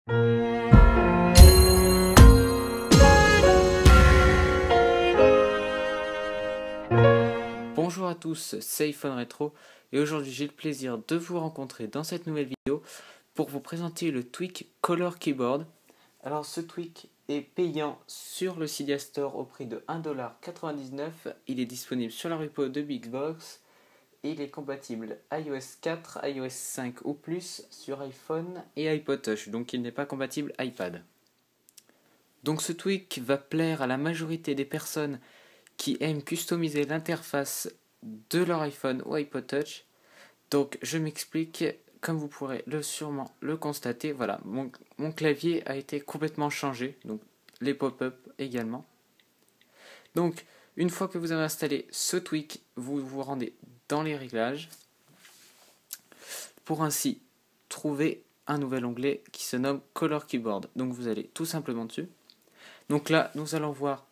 Bonjour à tous, c'est iPhone Retro et aujourd'hui j'ai le plaisir de vous rencontrer dans cette nouvelle vidéo pour vous présenter le tweak Color Keyboard. Alors ce tweak est payant sur le Cydia Store au prix de 1,99$. Il est disponible sur la repo de Bigbox et il est compatible iOS 4, iOS 5 ou plus sur iPhone et iPod Touch, donc il n'est pas compatible iPad. Donc ce tweak va plaire à la majorité des personnes qui aiment customiser l'interface de leur iPhone ou iPod Touch. Donc je m'explique, comme vous pourrez sûrement le constater, voilà, mon clavier a été complètement changé, donc les pop-up également. Donc une fois que vous avez installé ce tweak, vous vous rendez dans les réglages pour ainsi trouver un nouvel onglet qui se nomme Color Keyboard. Donc vous allez tout simplement dessus. Donc là, nous allons voir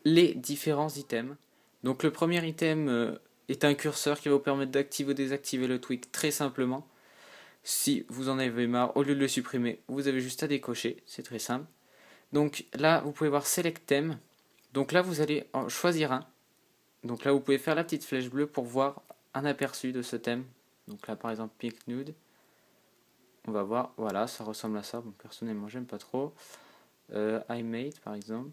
les différents items. Donc le premier item est un curseur qui va vous permettre d'activer ou désactiver le tweak très simplement. Si vous en avez marre, au lieu de le supprimer, vous avez juste à décocher, c'est très simple. Donc là, vous pouvez voir Select Theme. Donc là, vous allez en choisir un. Donc là, vous pouvez faire la petite flèche bleue pour voir un aperçu de ce thème. Donc là, par exemple, Pink Nude. On va voir, voilà, ça ressemble à ça. Bon, personnellement, j'aime pas trop. iMate, par exemple.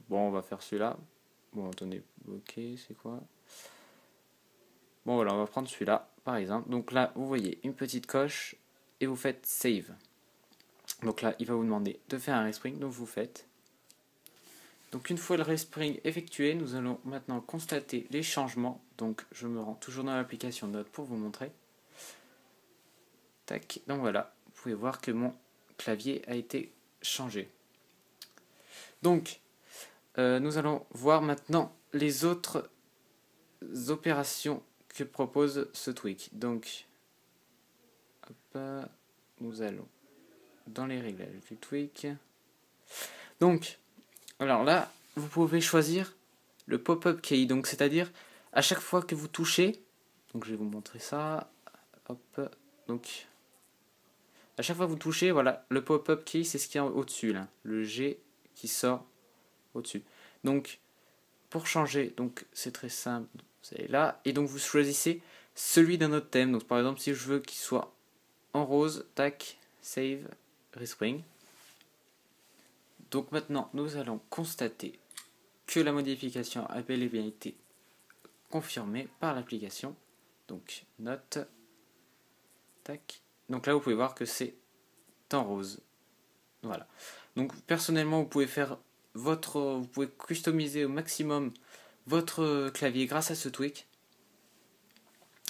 Bon, on va faire celui-là. Bon, attendez, ok, c'est quoi? Bon, voilà, on va prendre celui-là, par exemple. Donc là, vous voyez une petite coche et vous faites Save. Donc là, il va vous demander de faire un respring, donc vous faites. Donc une fois le respring effectué, nous allons maintenant constater les changements. Donc je me rends toujours dans l'application Note pour vous montrer. Tac, donc voilà, vous pouvez voir que mon clavier a été changé. Donc, nous allons voir maintenant les autres opérations que propose ce tweak. Donc, hop, nous allons dans les réglages du tweak. Donc, alors là, vous pouvez choisir le pop-up key. Donc, c'est-à-dire, à chaque fois que vous touchez, donc je vais vous montrer ça. Hop, donc, à chaque fois que vous touchez, voilà, le pop-up key, c'est ce qui est au-dessus, là. Le G qui sort au-dessus. Donc, pour changer, donc c'est très simple, vous allez là, et donc vous choisissez celui d'un autre thème. Donc par exemple, si je veux qu'il soit en rose, tac, save, respring. Donc maintenant, nous allons constater que la modification a bel et bien été confirmée par l'application. Donc note, tac. Donc là, vous pouvez voir que c'est en rose. Voilà. Donc personnellement, vous pouvez faire vous pouvez customiser au maximum votre clavier grâce à ce tweak.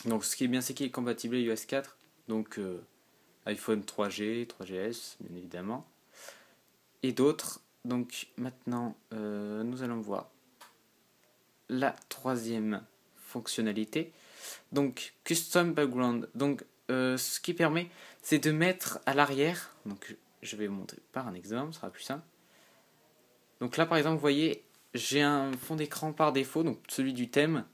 Donc ce qui est bien, c'est qu'il est compatible iOS 4, donc iPhone 3G, 3GS bien évidemment, et d'autres. Donc maintenant nous allons voir la troisième fonctionnalité, donc Custom Background. Donc ce qui permet, c'est de mettre à l'arrière, donc je vais vous montrer par un exemple, ce sera plus simple. Donc là par exemple, vous voyez, j'ai un fond d'écran par défaut, donc celui du thème,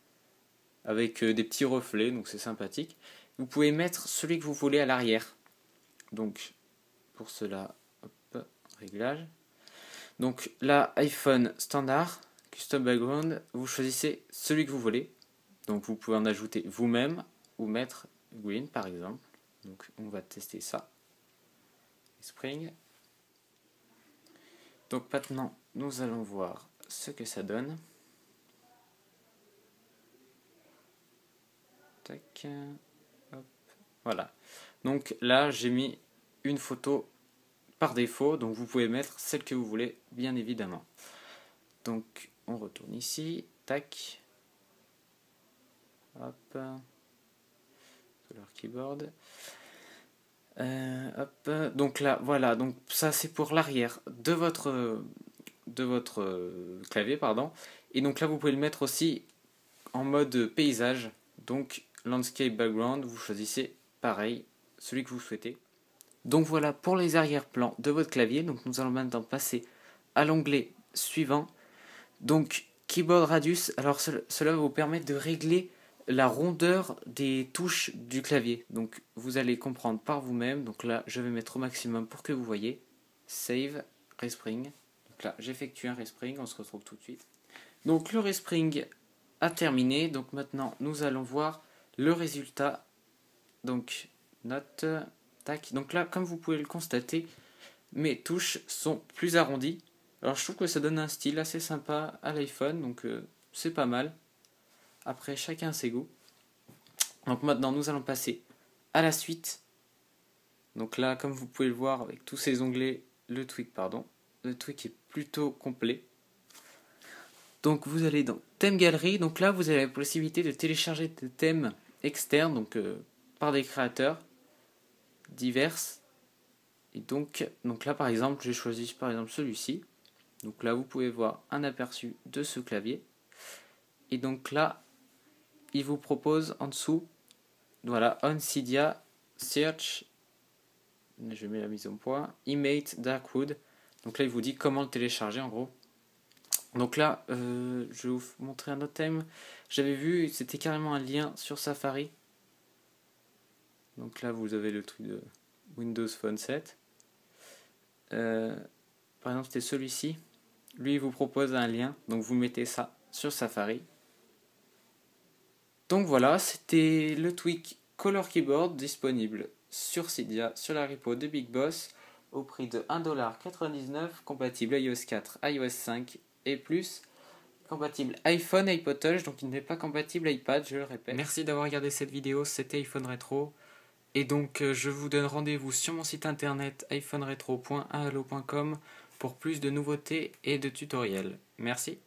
avec des petits reflets, donc c'est sympathique. Vous pouvez mettre celui que vous voulez à l'arrière. Donc pour cela, hop, réglage. Donc là, iPhone standard, Custom Background, vous choisissez celui que vous voulez. Donc vous pouvez en ajouter vous-même ou mettre green par exemple. Donc on va tester ça. Spring. Donc maintenant, nous allons voir ce que ça donne. Tac. Hop. Voilà. Donc là, j'ai mis une photo par défaut. Donc vous pouvez mettre celle que vous voulez, bien évidemment. Donc on retourne ici. Tac. Hop. Color Keyboard. Hop. Donc là, voilà. Donc ça, c'est pour l'arrière de votre clavier, pardon. Et donc là, vous pouvez le mettre aussi en mode paysage. Donc Landscape Background, vous choisissez pareil, celui que vous souhaitez. Donc voilà pour les arrière-plans de votre clavier. Donc nous allons maintenant passer à l'onglet suivant. Donc Keyboard Radius, alors cela va vous permettre de régler la rondeur des touches du clavier. Donc vous allez comprendre par vous-même. Donc là, je vais mettre au maximum pour que vous voyez. Save, respring. Donc là, j'effectue un respring, on se retrouve tout de suite. Donc le respring a terminé. Donc maintenant, nous allons voir le résultat. Donc, note, tac. Donc là, comme vous pouvez le constater, mes touches sont plus arrondies. Alors je trouve que ça donne un style assez sympa à l'iPhone, donc c'est pas mal. Après, chacun ses goûts. Donc maintenant, nous allons passer à la suite. Donc là, comme vous pouvez le voir, avec tous ces onglets, le tweak est plutôt complet. Donc vous allez dans Thème Galerie. Donc là, vous avez la possibilité de télécharger des thèmes externes, donc par des créateurs divers. Et donc là, par exemple, j'ai choisi par exemple celui-ci. Donc là, vous pouvez voir un aperçu de ce clavier. Et donc là, il vous propose en dessous, voilà, on Cydia, Search, je mets la mise au point, Imate Darkwood. Donc là, il vous dit comment le télécharger en gros. Donc là, je vais vous montrer un autre thème. J'avais vu, c'était carrément un lien sur Safari. Donc là, vous avez le truc de Windows Phone 7. Par exemple, c'était celui-ci. Lui, il vous propose un lien. Donc vous mettez ça sur Safari. Donc voilà, c'était le tweak Color Keyboard disponible sur Cydia, sur la repo de Big Boss, au prix de 1,99$, compatible iOS 4, iOS 5 et plus, compatible iPhone, iPod Touch, donc il n'est pas compatible iPad, je le répète. Merci d'avoir regardé cette vidéo, c'était iPhone Retro, et donc je vous donne rendez-vous sur mon site internet iphoneretro.1allo.com pour plus de nouveautés et de tutoriels. Merci.